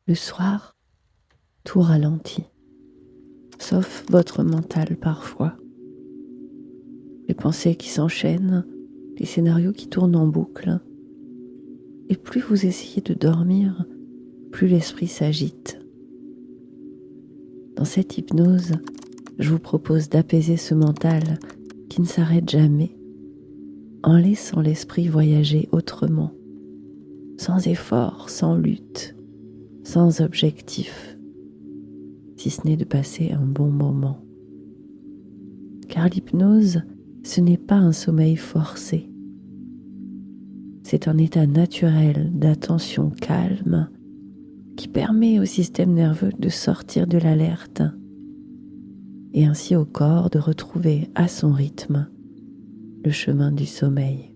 Le soir, tout ralentit, sauf votre mental parfois. Les pensées qui s'enchaînent, les scénarios qui tournent en boucle. Et plus vous essayez de dormir, plus l'esprit s'agite. Dans cette hypnose, je vous propose d'apaiser ce mental qui ne s'arrête jamais en laissant l'esprit voyager autrement, sans effort, sans lutte, sans objectif, si ce n'est de passer un bon moment. Car l'hypnose, ce n'est pas un sommeil forcé. C'est un état naturel d'attention calme qui permet au système nerveux de sortir de l'alerte et ainsi au corps de retrouver à son rythme le chemin du sommeil.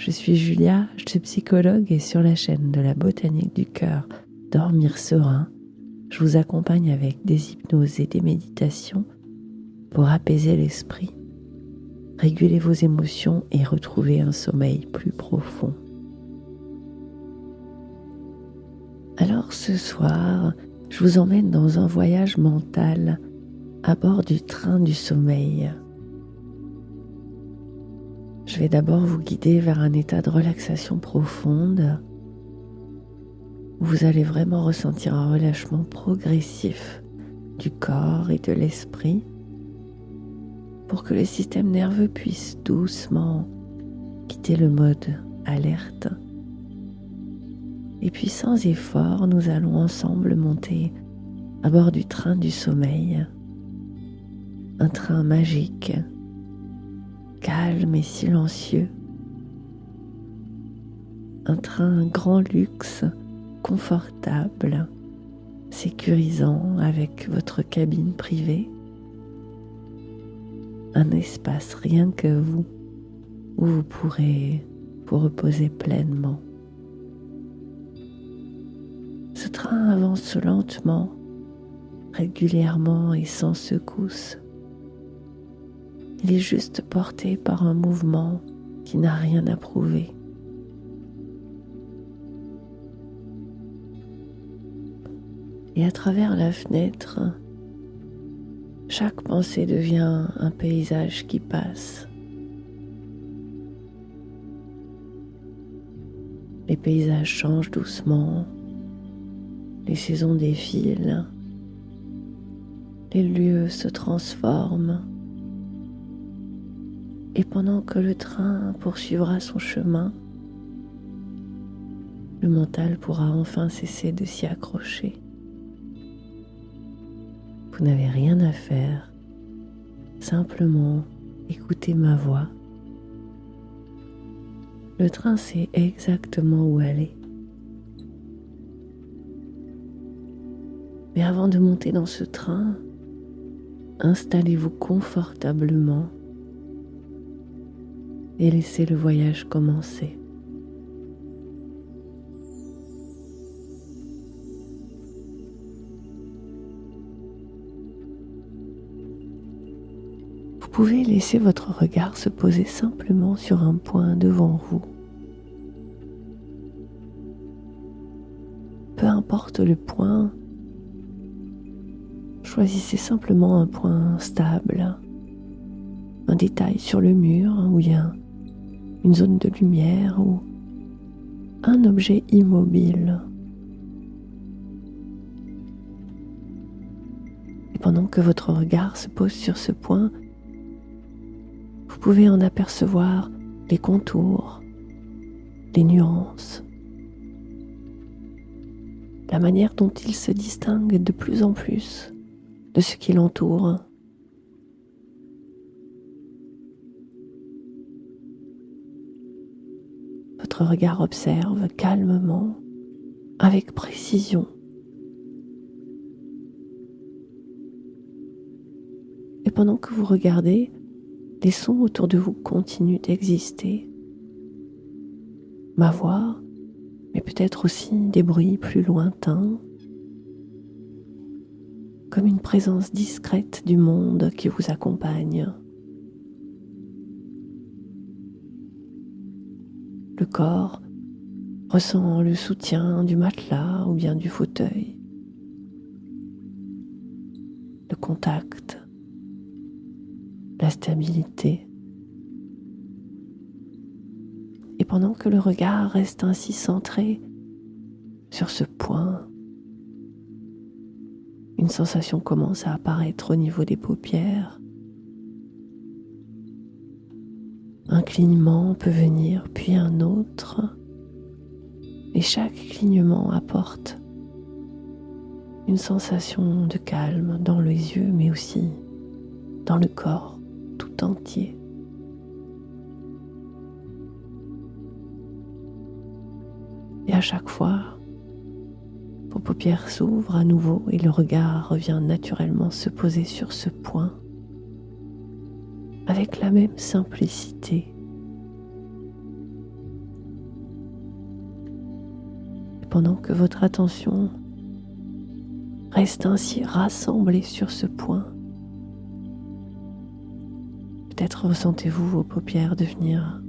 Je suis Julia, je suis psychologue et sur la chaîne de la botanique du cœur Dormir serein, je vous accompagne avec des hypnoses et des méditations pour apaiser l'esprit, réguler vos émotions et retrouver un sommeil plus profond. Alors ce soir, je vous emmène dans un voyage mental à bord du train du sommeil. Je vais d'abord vous guider vers un état de relaxation profonde où vous allez vraiment ressentir un relâchement progressif du corps et de l'esprit pour que le système nerveux puisse doucement quitter le mode alerte. Et puis sans effort, nous allons ensemble monter à bord du train du sommeil, un train magique, calme et silencieux, un train grand luxe, confortable, sécurisant avec votre cabine privée, un espace rien que vous où vous pourrez vous reposer pleinement. Ce train avance lentement, régulièrement et sans secousse. Il est juste porté par un mouvement qui n'a rien à prouver. Et à travers la fenêtre, chaque pensée devient un paysage qui passe. Les paysages changent doucement, les saisons défilent, les lieux se transforment. Et pendant que le train poursuivra son chemin, le mental pourra enfin cesser de s'y accrocher. Vous n'avez rien à faire, simplement écoutez ma voix. Le train sait exactement où aller. Mais avant de monter dans ce train, installez-vous confortablement et laissez le voyage commencer. Vous pouvez laisser votre regard se poser simplement sur un point devant vous. Peu importe le point, choisissez simplement un point stable, un détail sur le mur où il y a une zone de lumière ou un objet immobile. Et pendant que votre regard se pose sur ce point, vous pouvez en apercevoir les contours, les nuances, la manière dont il se distingue de plus en plus de ce qui l'entoure. Votre regard observe calmement, avec précision. Et pendant que vous regardez, les sons autour de vous continuent d'exister. Ma voix, mais peut-être aussi des bruits plus lointains, comme une présence discrète du monde qui vous accompagne. Le corps Ressens le soutien du matelas ou bien du fauteuil, le contact, la stabilité. Et pendant que le regard reste ainsi centré sur ce point, une sensation commence à apparaître au niveau des paupières. Un clignement peut venir, puis un autre, et chaque clignement apporte une sensation de calme dans les yeux, mais aussi dans le corps tout entier. Et à chaque fois, vos paupières s'ouvrent à nouveau et le regard revient naturellement se poser sur ce point avec la même simplicité. Et pendant que votre attention reste ainsi rassemblée sur ce point, peut-être ressentez-vous vos paupières devenir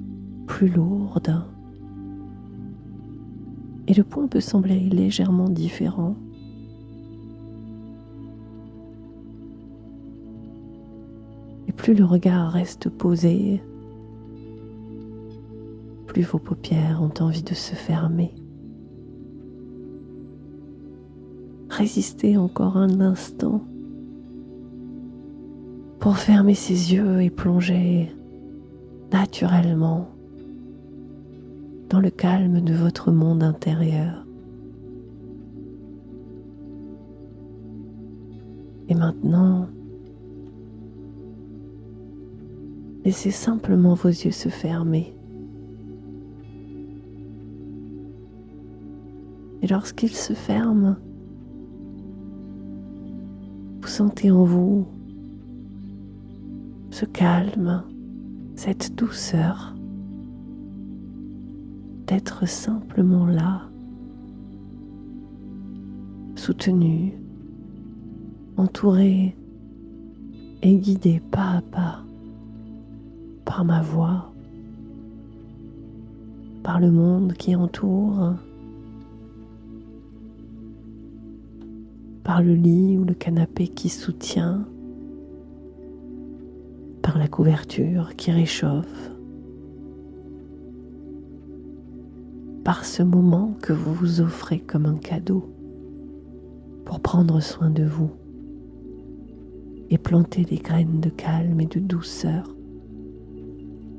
plus lourdes. Et le point peut sembler légèrement différent. Et plus le regard reste posé, plus vos paupières ont envie de se fermer. Résistez encore un instant pour fermer ses yeux et plonger naturellement dans le calme de votre monde intérieur. Et maintenant, laissez simplement vos yeux se fermer. Et lorsqu'ils se ferment, vous sentez en vous ce calme, cette douceur d'être simplement là, soutenu, entouré et guidé pas à pas par ma voix, par le monde qui entoure, par le lit ou le canapé qui soutient, par la couverture qui réchauffe, par ce moment que vous vous offrez comme un cadeau pour prendre soin de vous et planter des graines de calme et de douceur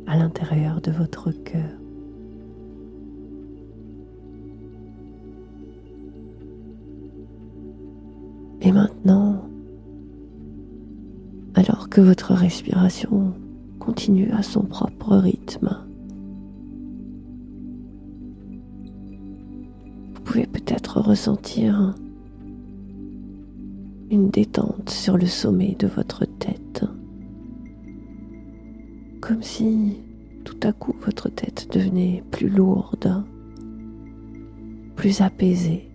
à l'intérieur de votre cœur. Et maintenant, alors que votre respiration continue à son propre rythme, vous pouvez peut-être ressentir une détente sur le sommet de votre tête, comme si tout à coup votre tête devenait plus lourde, plus apaisée.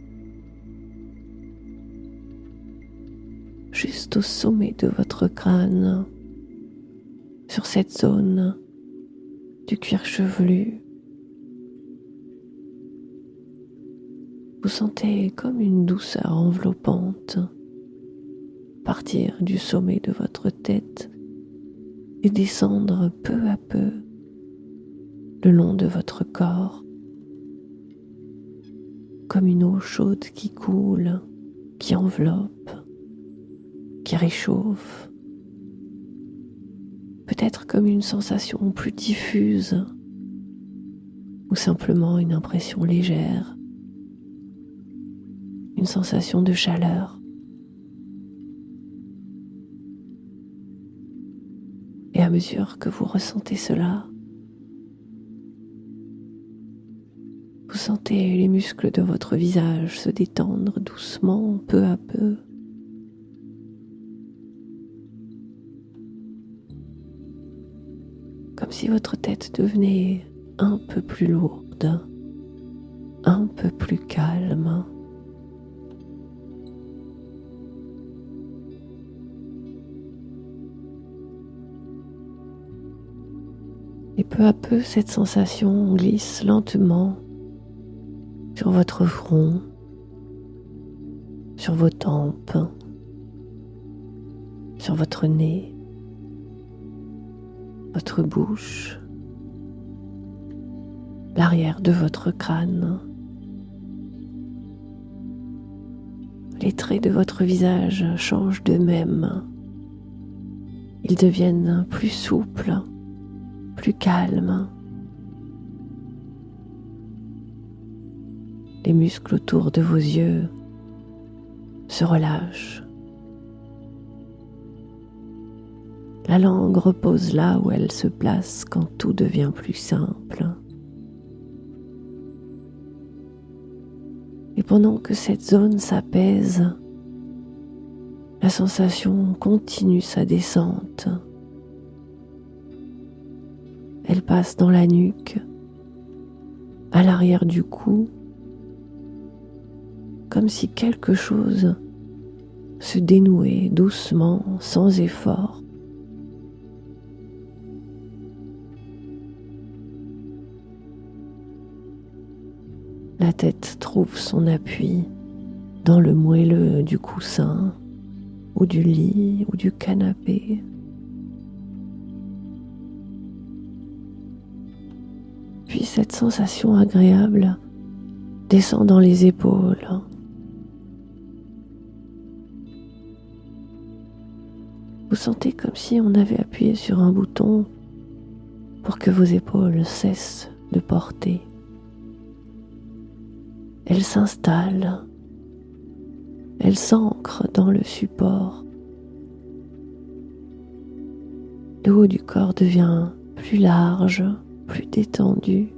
Juste au sommet de votre crâne, sur cette zone du cuir chevelu, vous sentez comme une douceur enveloppante partir du sommet de votre tête et descendre peu à peu le long de votre corps, comme une eau chaude qui coule, qui enveloppe, qui réchauffe, peut-être comme une sensation plus diffuse ou simplement une impression légère, une sensation de chaleur. Et à mesure que vous ressentez cela, vous sentez les muscles de votre visage se détendre doucement, peu à peu. Comme si votre tête devenait un peu plus lourde, un peu plus calme. Et peu à peu, cette sensation glisse lentement sur votre front, sur vos tempes, sur votre nez, votre bouche, l'arrière de votre crâne. Les traits de votre visage changent d'eux-mêmes. Ils deviennent plus souples, plus calmes. Les muscles autour de vos yeux se relâchent. La langue repose là où elle se place quand tout devient plus simple. Et pendant que cette zone s'apaise, la sensation continue sa descente. Elle passe dans la nuque, à l'arrière du cou, comme si quelque chose se dénouait doucement, sans effort. La tête trouve son appui dans le moelleux du coussin, ou du lit, ou du canapé. Puis cette sensation agréable descend dans les épaules. Vous sentez comme si on avait appuyé sur un bouton pour que vos épaules cessent de porter. Elles s'installent, elles s'ancrent dans le support. Le haut du corps devient plus large, plus détendu.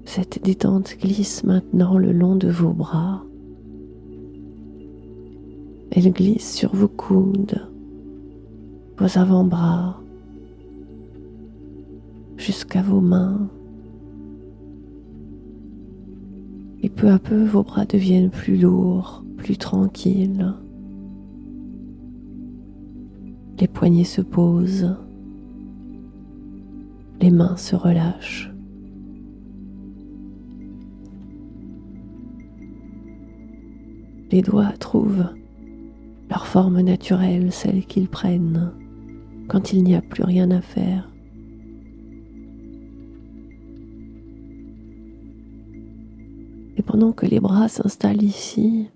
Cette détente glisse maintenant le long de vos bras. Elle glisse sur vos coudes, vos avant-bras, jusqu'à vos mains. Et peu à peu, vos bras deviennent plus lourds, plus tranquilles. Les poignets se posent, les mains se relâchent. Les doigts trouvent leur forme naturelle, celle qu'ils prennent quand il n'y a plus rien à faire. Et pendant que les bras s'installent ici,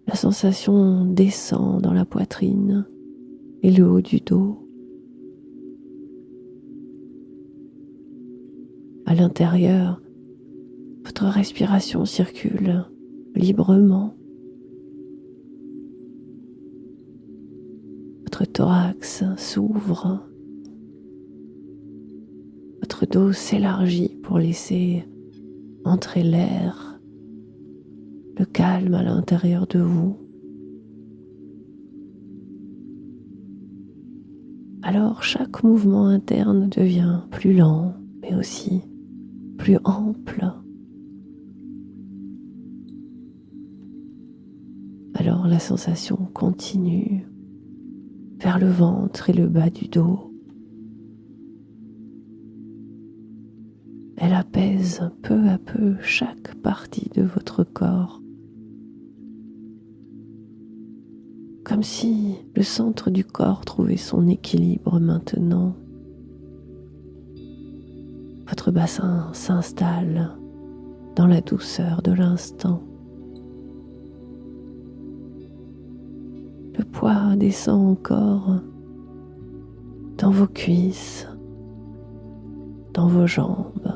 la sensation descend dans la poitrine et le haut du dos. À l'intérieur, votre respiration circule librement. Votre thorax s'ouvre. Votre dos s'élargit pour laisser entrer l'air, le calme à l'intérieur de vous. Alors chaque mouvement interne devient plus lent, mais aussi plus ample. Alors la sensation continue vers le ventre et le bas du dos. Elle apaise peu à peu chaque partie de votre corps. Comme si le centre du corps trouvait son équilibre maintenant. Votre bassin s'installe dans la douceur de l'instant. Le poids descend encore dans vos cuisses, dans vos jambes.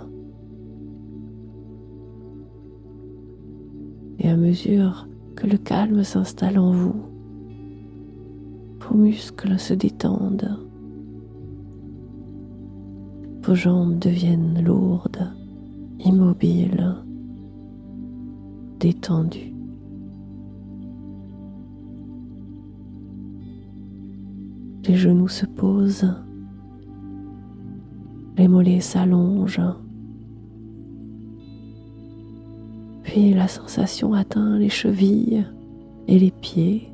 Et à mesure que le calme s'installe en vous, vos muscles se détendent. Vos jambes deviennent lourdes, immobiles, détendues. Les genoux se posent, les mollets s'allongent, puis la sensation atteint les chevilles et les pieds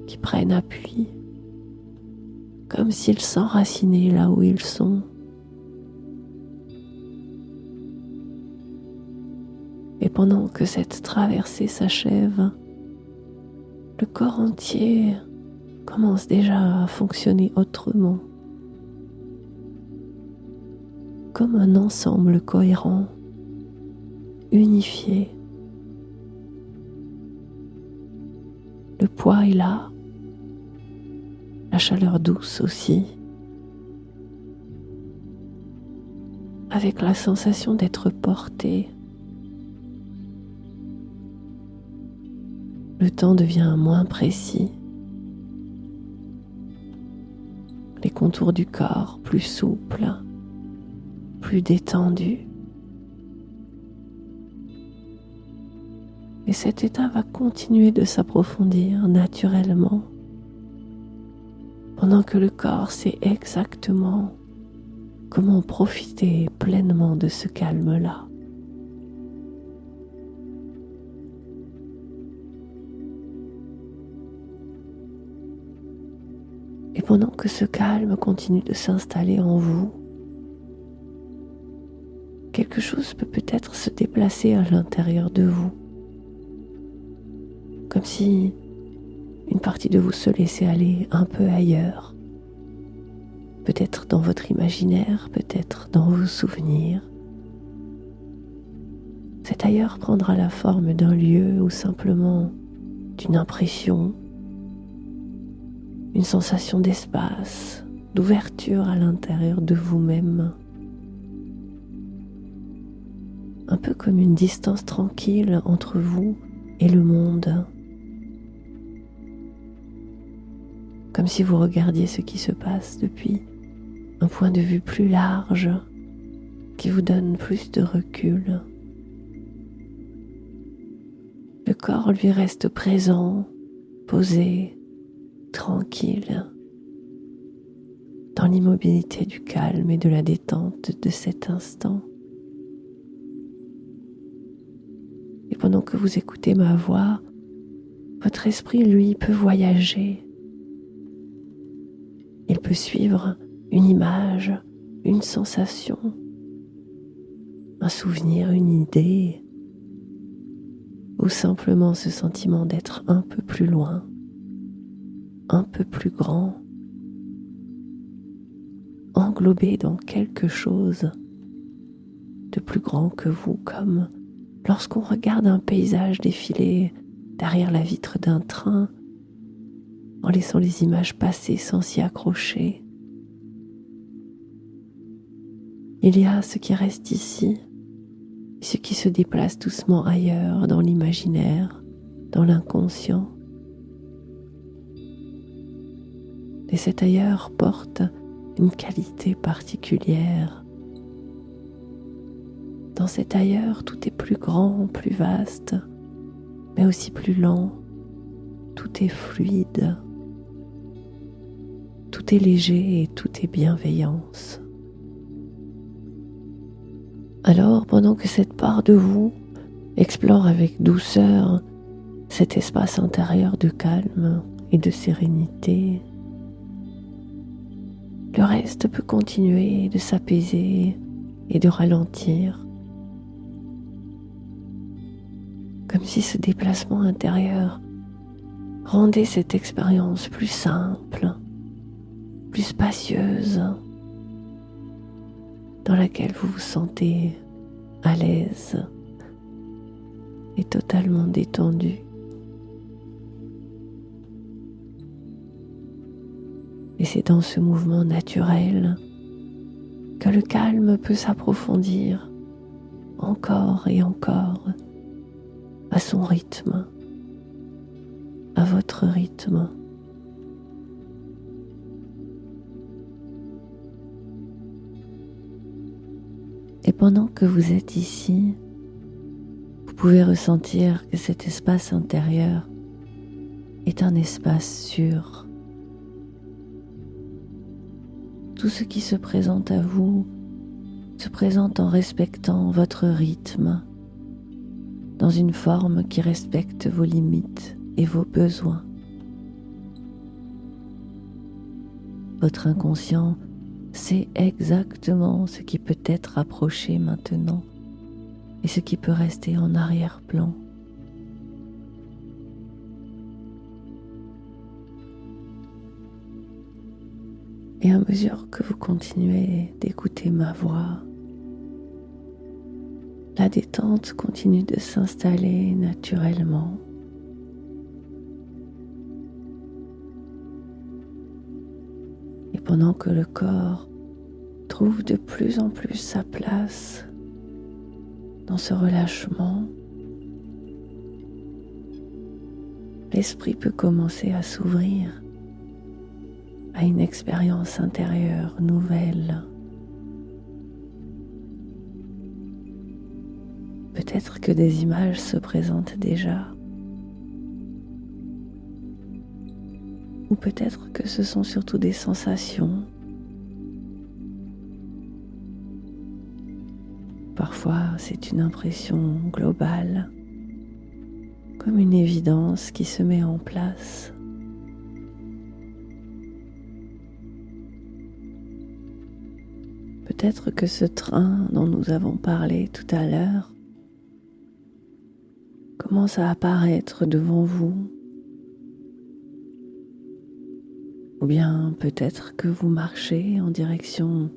qui prennent appui comme s'ils s'enracinaient là où ils sont. Et pendant que cette traversée s'achève, le corps entier commence déjà à fonctionner autrement, comme un ensemble cohérent, unifié. Le poids est là, la chaleur douce aussi, avec la sensation d'être porté. Le temps devient moins précis, les contours du corps plus souples, plus détendus. Et cet état va continuer de s'approfondir naturellement, pendant que le corps sait exactement comment profiter pleinement de ce calme-là. Et pendant que ce calme continue de s'installer en vous, quelque chose peut peut-être se déplacer à l'intérieur de vous, comme si une partie de vous se laissait aller un peu ailleurs, peut-être dans votre imaginaire, peut-être dans vos souvenirs. Cet ailleurs prendra la forme d'un lieu ou simplement d'une impression, une sensation d'espace, d'ouverture à l'intérieur de vous-même. Un peu comme une distance tranquille entre vous et le monde. Comme si vous regardiez ce qui se passe depuis un point de vue plus large, qui vous donne plus de recul. Le corps lui reste présent, posé, tranquille, dans l'immobilité du calme et de la détente de cet instant. Et pendant que vous écoutez ma voix, votre esprit, lui, peut voyager. Il peut suivre une image, une sensation, un souvenir, une idée, ou simplement ce sentiment d'être un peu plus loin, un peu plus grand, englobé dans quelque chose de plus grand que vous, comme lorsqu'on regarde un paysage défiler derrière la vitre d'un train, en laissant les images passer sans s'y accrocher. Il y a ce qui reste ici, et ce qui se déplace doucement ailleurs, dans l'imaginaire, dans l'inconscient. Et cet ailleurs porte une qualité particulière. Dans cet ailleurs, tout est plus grand, plus vaste, mais aussi plus lent. Tout est fluide. Tout est léger et tout est bienveillance. Alors, pendant que cette part de vous explore avec douceur cet espace intérieur de calme et de sérénité, le reste peut continuer de s'apaiser et de ralentir, comme si ce déplacement intérieur rendait cette expérience plus simple, plus spacieuse, dans laquelle vous vous sentez à l'aise et totalement détendu. Et c'est dans ce mouvement naturel que le calme peut s'approfondir encore et encore à son rythme, à votre rythme. Et pendant que vous êtes ici, vous pouvez ressentir que cet espace intérieur est un espace sûr. Tout ce qui se présente à vous se présente en respectant votre rythme, dans une forme qui respecte vos limites et vos besoins. Votre inconscient sait exactement ce qui peut être approché maintenant et ce qui peut rester en arrière-plan. Et à mesure que vous continuez d'écouter ma voix, la détente continue de s'installer naturellement. Et pendant que le corps trouve de plus en plus sa place dans ce relâchement, l'esprit peut commencer à s'ouvrir à une expérience intérieure nouvelle. Peut-être que des images se présentent déjà, ou peut-être que ce sont surtout des sensations. Parfois, c'est une impression globale, comme une évidence qui se met en place. Peut-être que ce train dont nous avons parlé tout à l'heure commence à apparaître devant vous. Ou bien peut-être que vous marchez en direction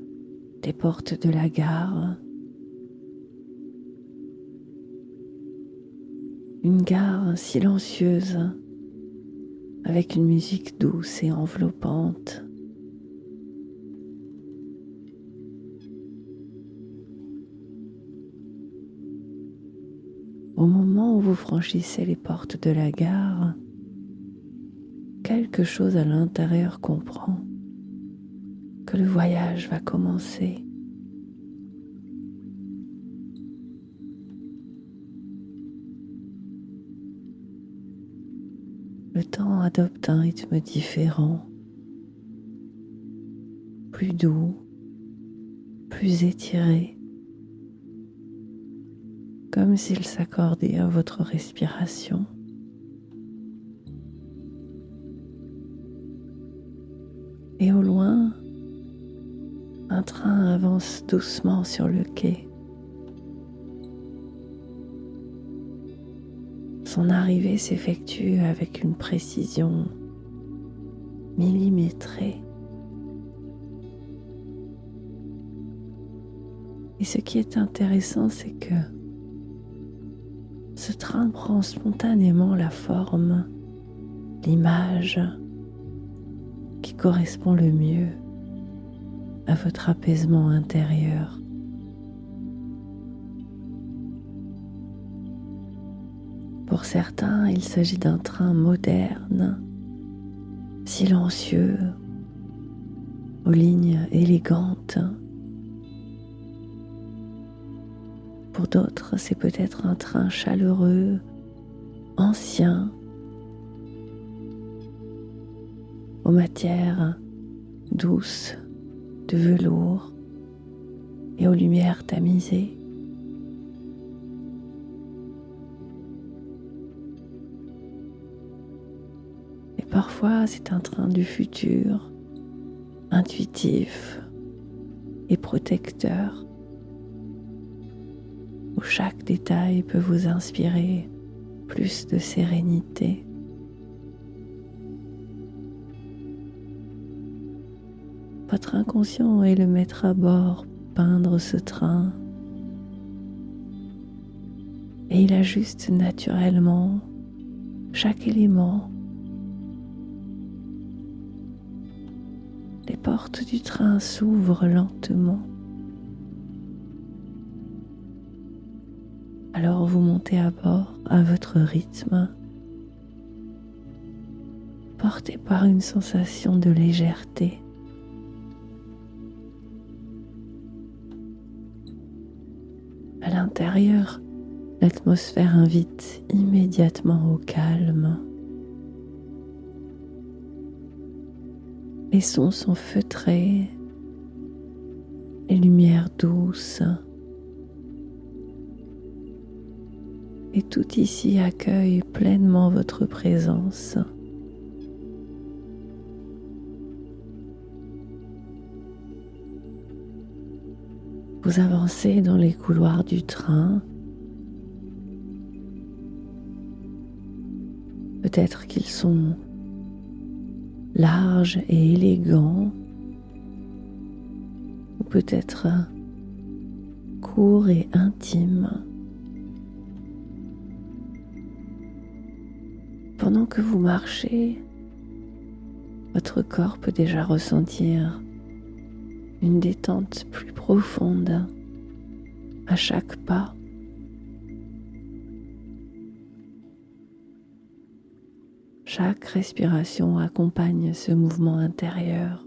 des portes de la gare. Une gare silencieuse avec une musique douce et enveloppante. Au moment où vous franchissez les portes de la gare, quelque chose à l'intérieur comprend que le voyage va commencer. Le temps adopte un rythme différent, plus doux, plus étiré, comme s'il s'accordait à votre respiration. Et au loin, un train avance doucement sur le quai. Son arrivée s'effectue avec une précision millimétrée. Et ce qui est intéressant, c'est que ce train prend spontanément la forme, l'image qui correspond le mieux à votre apaisement intérieur. Pour certains, il s'agit d'un train moderne, silencieux, aux lignes élégantes. Pour d'autres, c'est peut-être un train chaleureux, ancien, aux matières douces de velours et aux lumières tamisées. Et parfois, c'est un train du futur, intuitif et protecteur, où chaque détail peut vous inspirer plus de sérénité. Votre inconscient est le maître à bord pour peindre ce train, et il ajuste naturellement chaque élément. Les portes du train s'ouvrent lentement. Alors vous montez à bord à votre rythme, porté par une sensation de légèreté. À l'intérieur, l'atmosphère invite immédiatement au calme. Les sons sont feutrés, les lumières douces, et tout ici accueille pleinement votre présence. Vous avancez dans les couloirs du train. Peut-être qu'ils sont larges et élégants, ou peut-être courts et intimes. Pendant que vous marchez, votre corps peut déjà ressentir une détente plus profonde à chaque pas. Chaque respiration accompagne ce mouvement intérieur,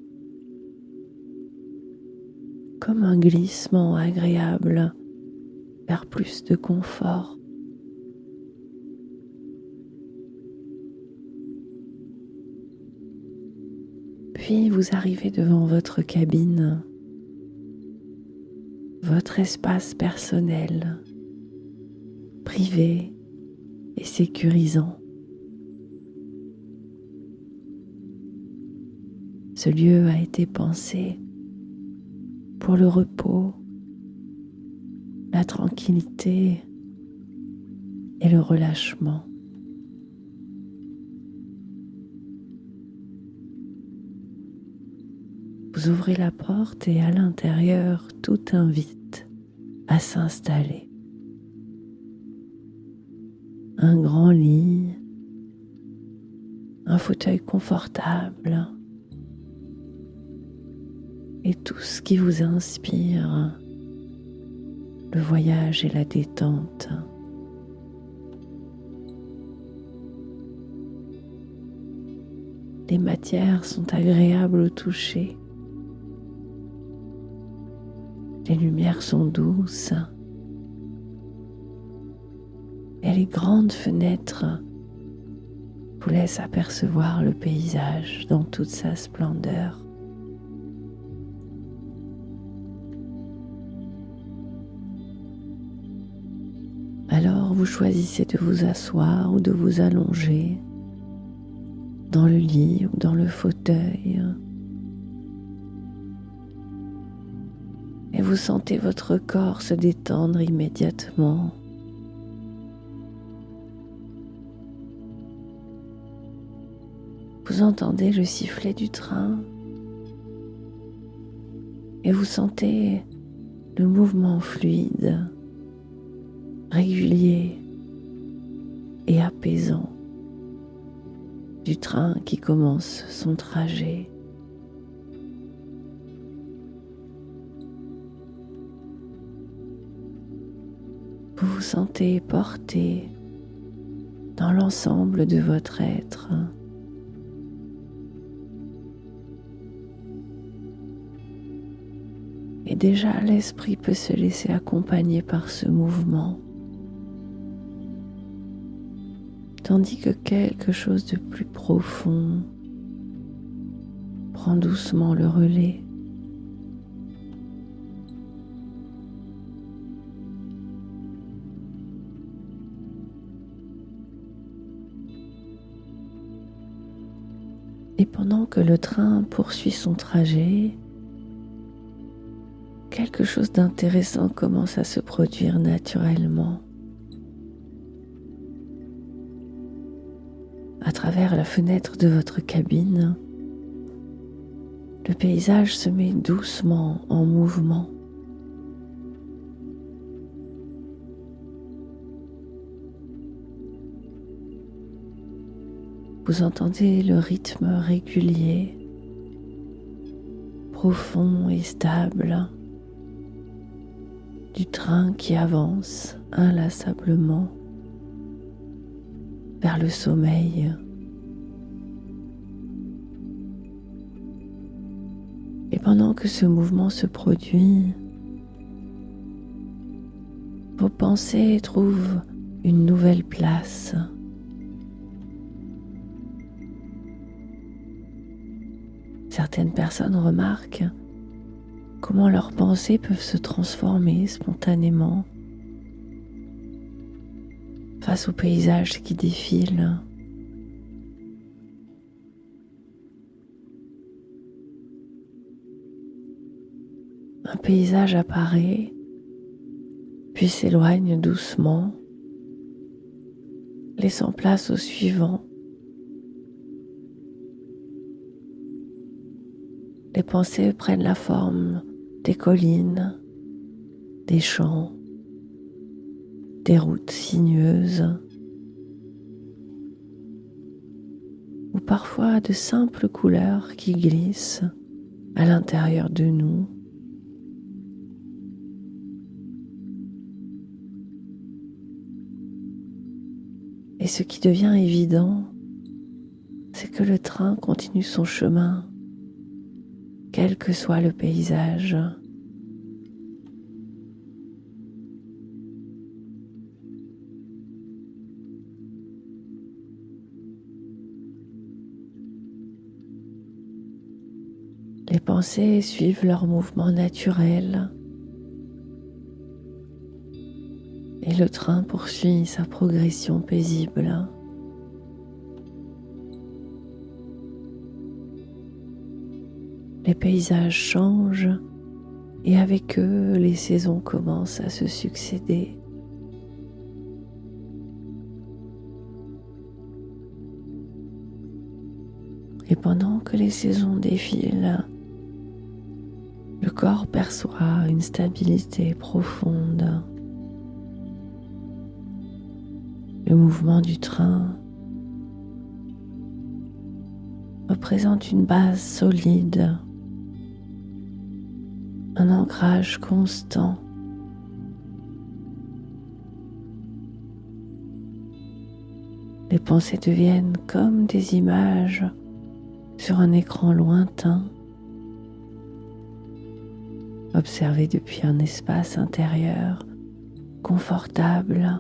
comme un glissement agréable vers plus de confort. Puis vous arrivez devant votre cabine, votre espace personnel, privé et sécurisant. Ce lieu a été pensé pour le repos, la tranquillité et le relâchement. Vous ouvrez la porte et à l'intérieur, tout invite à s'installer. Un grand lit, un fauteuil confortable et tout ce qui vous inspire, le voyage et la détente. Les matières sont agréables au toucher. Les lumières sont douces et les grandes fenêtres vous laissent apercevoir le paysage dans toute sa splendeur. Alors vous choisissez de vous asseoir ou de vous allonger dans le lit ou dans le fauteuil. Et vous sentez votre corps se détendre immédiatement. Vous entendez le sifflet du train et vous sentez le mouvement fluide, régulier et apaisant du train qui commence son trajet. Vous vous sentez porté dans l'ensemble de votre être. Et déjà, l'esprit peut se laisser accompagner par ce mouvement, tandis que quelque chose de plus profond prend doucement le relais. Et pendant que le train poursuit son trajet, quelque chose d'intéressant commence à se produire naturellement. À travers la fenêtre de votre cabine, le paysage se met doucement en mouvement. Vous entendez le rythme régulier, profond et stable du train qui avance inlassablement vers le sommeil. Et pendant que ce mouvement se produit, vos pensées trouvent une nouvelle place. Certaines personnes remarquent comment leurs pensées peuvent se transformer spontanément face au paysage qui défile. Un paysage apparaît, puis s'éloigne doucement, laissant place au suivant. Les pensées prennent la forme des collines, des champs, des routes sinueuses, ou parfois de simples couleurs qui glissent à l'intérieur de nous. Et ce qui devient évident, c'est que le train continue son chemin, quel que soit le paysage. Les pensées suivent leur mouvement naturel et le train poursuit sa progression paisible. Les paysages changent et avec eux, les saisons commencent à se succéder. Et pendant que les saisons défilent, le corps perçoit une stabilité profonde. Le mouvement du train représente une base solide, un ancrage constant. Les pensées deviennent comme des images sur un écran lointain, observées depuis un espace intérieur confortable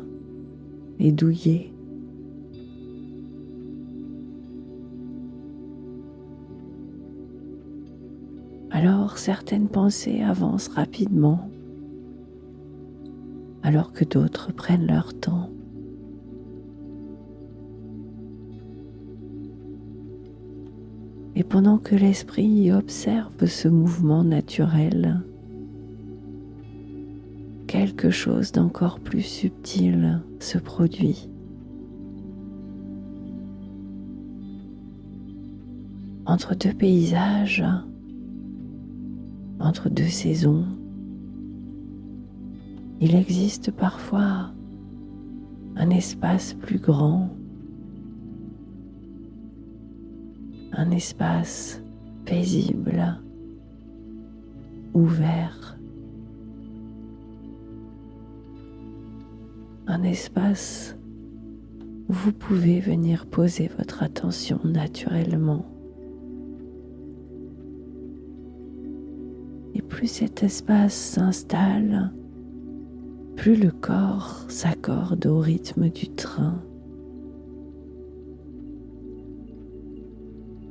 et douillet. Alors certaines pensées avancent rapidement, alors que d'autres prennent leur temps. Et pendant que l'esprit observe ce mouvement naturel, quelque chose d'encore plus subtil se produit. Entre deux paysages, entre deux saisons, il existe parfois un espace plus grand, un espace paisible, ouvert, un espace où vous pouvez venir poser votre attention naturellement. Et plus cet espace s'installe, plus le corps s'accorde au rythme du train.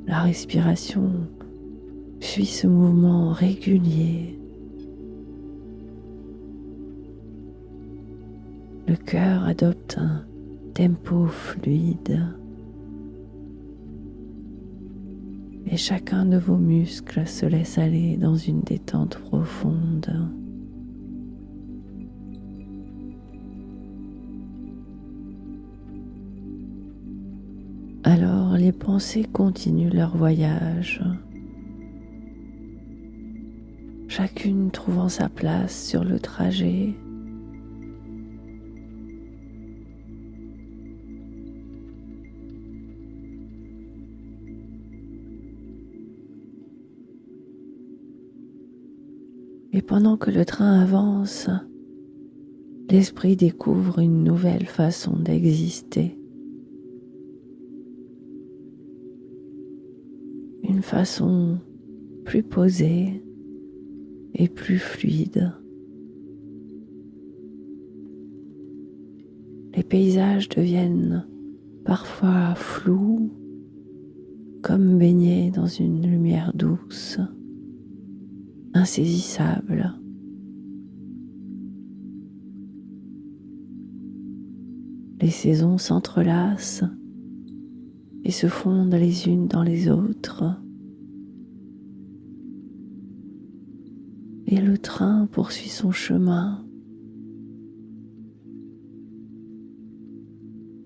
La respiration suit ce mouvement régulier. Le cœur adopte un tempo fluide. Et chacun de vos muscles se laisse aller dans une détente profonde. Alors les pensées continuent leur voyage, chacune trouvant sa place sur le trajet. Et pendant que le train avance, l'esprit découvre une nouvelle façon d'exister. Une façon plus posée et plus fluide. Les paysages deviennent parfois flous, comme baignés dans une lumière douce, insaisissable. Les saisons s'entrelacent et se fondent les unes dans les autres. et le train poursuit son chemin,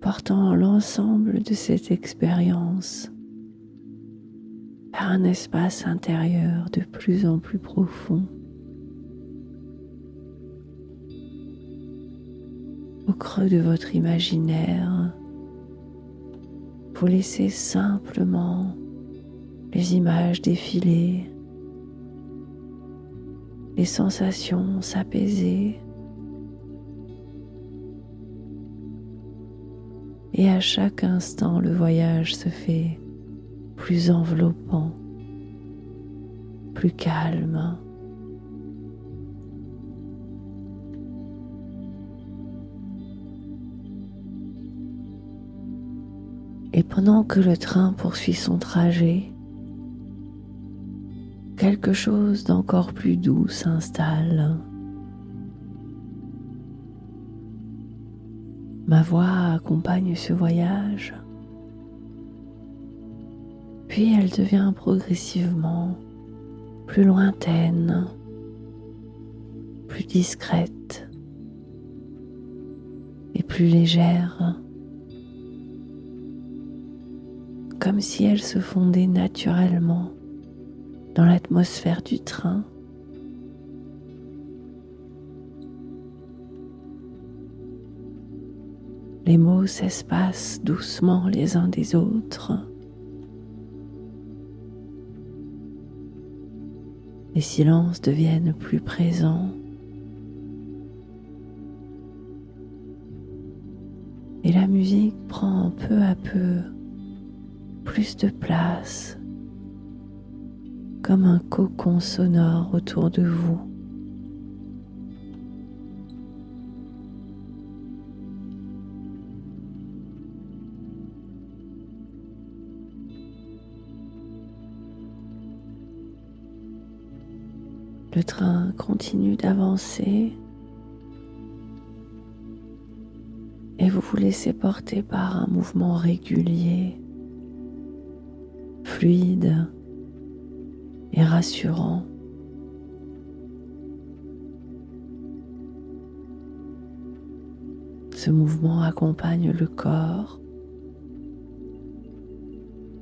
portant l'ensemble de cette expérience vers un espace intérieur de plus en plus profond. Au creux de votre imaginaire, vous laissez simplement les images défiler, les sensations s'apaiser, et à chaque instant le voyage se fait plus enveloppant, plus calme. Et pendant que le train poursuit son trajet, quelque chose d'encore plus doux s'installe. Ma voix accompagne ce voyage, puis elle devient progressivement plus lointaine, plus discrète et plus légère, comme si elle se fondait naturellement dans l'atmosphère du train. Les mots s'espacent doucement les uns des autres. Les silences deviennent plus présents. Et la musique prend peu à peu plus de place, comme un cocon sonore autour de vous. Le train continue d'avancer et vous vous laissez porter par un mouvement régulier, fluide et rassurant. Ce mouvement accompagne le corps.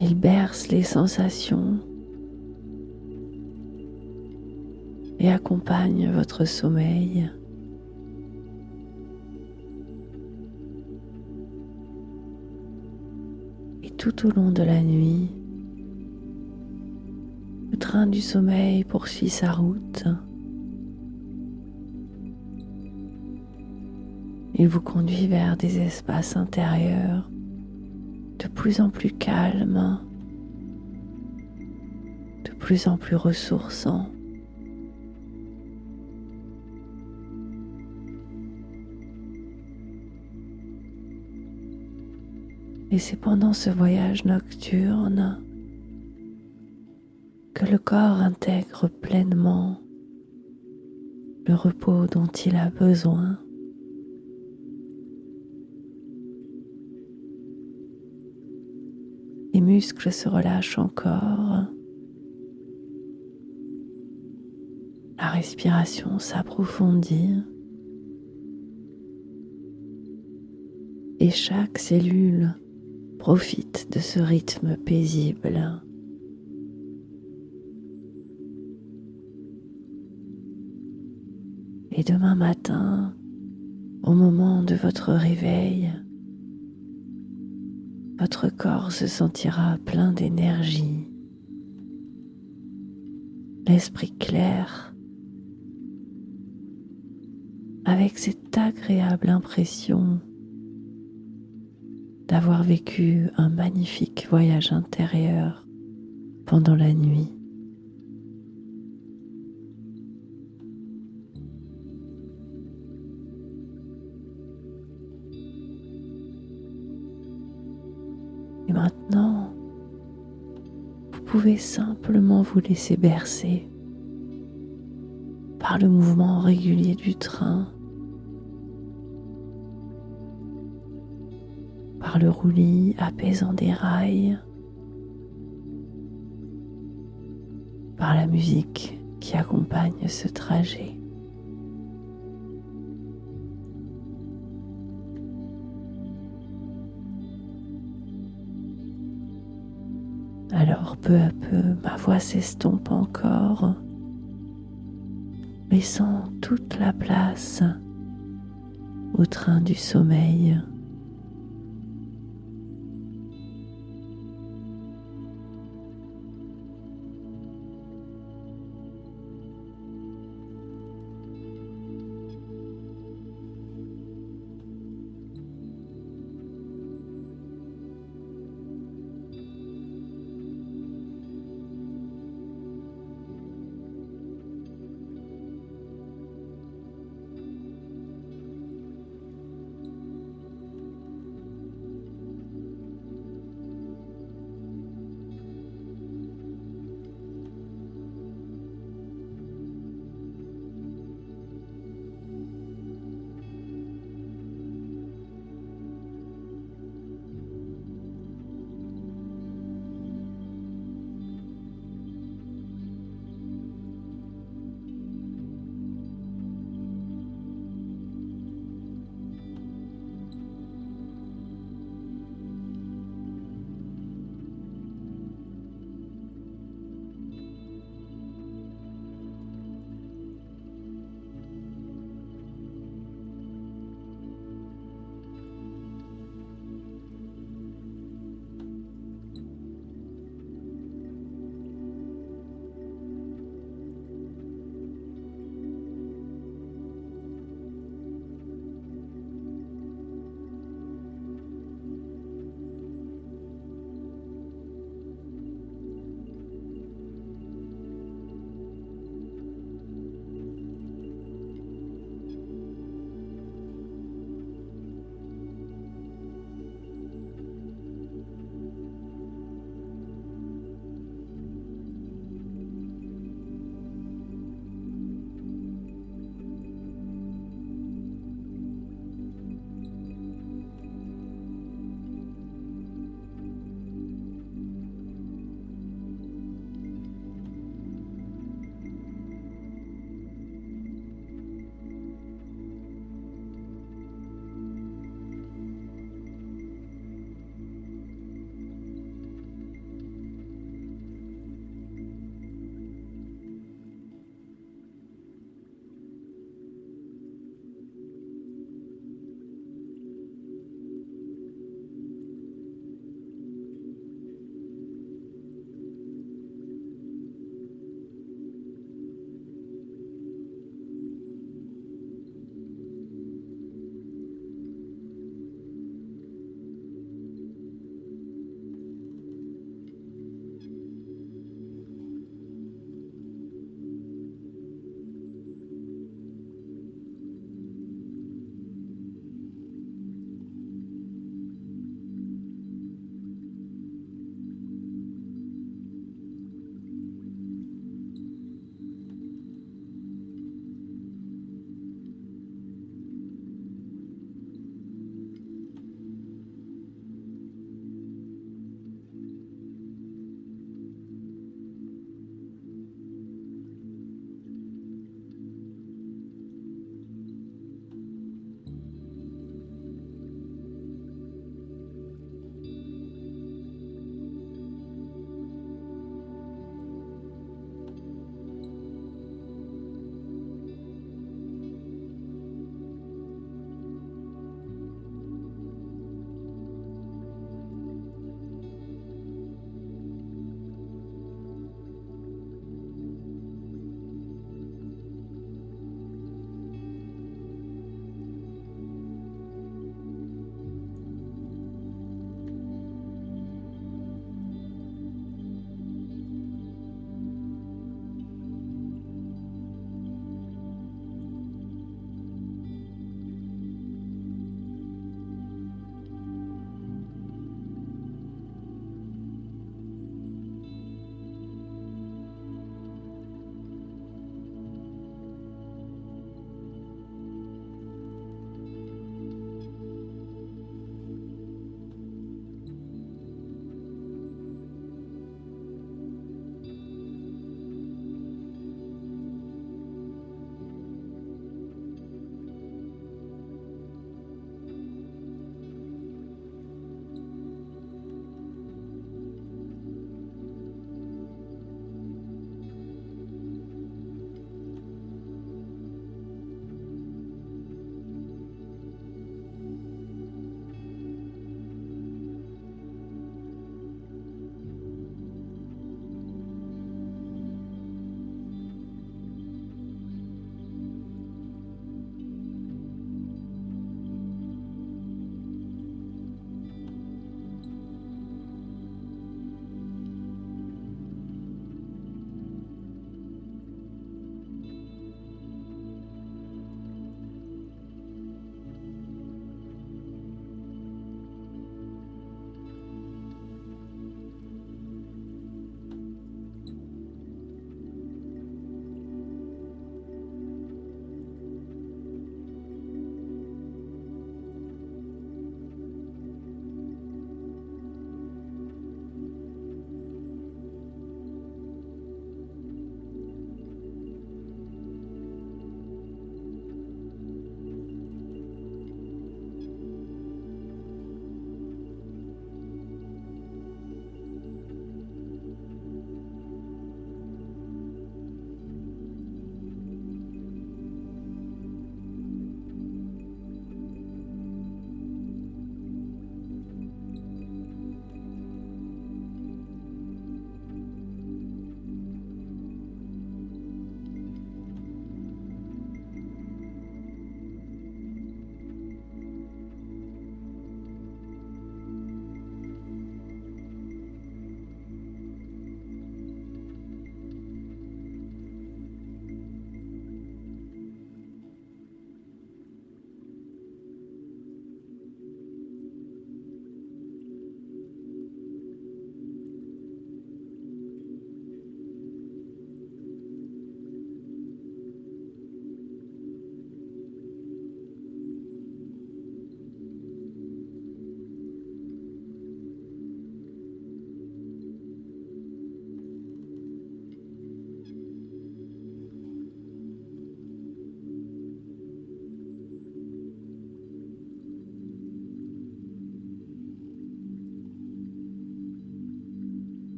Il berce les sensations et accompagne votre sommeil. Et tout au long de la nuit, le train du sommeil poursuit sa route. Il vous conduit vers des espaces intérieurs de plus en plus calmes, de plus en plus ressourçants. Et c'est pendant ce voyage nocturne que le corps intègre pleinement le repos dont il a besoin. Les muscles se relâchent encore. La respiration s'approfondit. Et chaque cellule profite de ce rythme paisible. Et demain matin, au moment de votre réveil, votre corps se sentira plein d'énergie, l'esprit clair, avec cette agréable impression d'avoir vécu un magnifique voyage intérieur pendant la nuit. Et maintenant, vous pouvez simplement vous laisser bercer par le mouvement régulier du train, par le roulis apaisant des rails, par la musique qui qui accompagne ce trajet. Alors peu à peu, ma voix s'estompe encore, laissant toute la place au train du sommeil.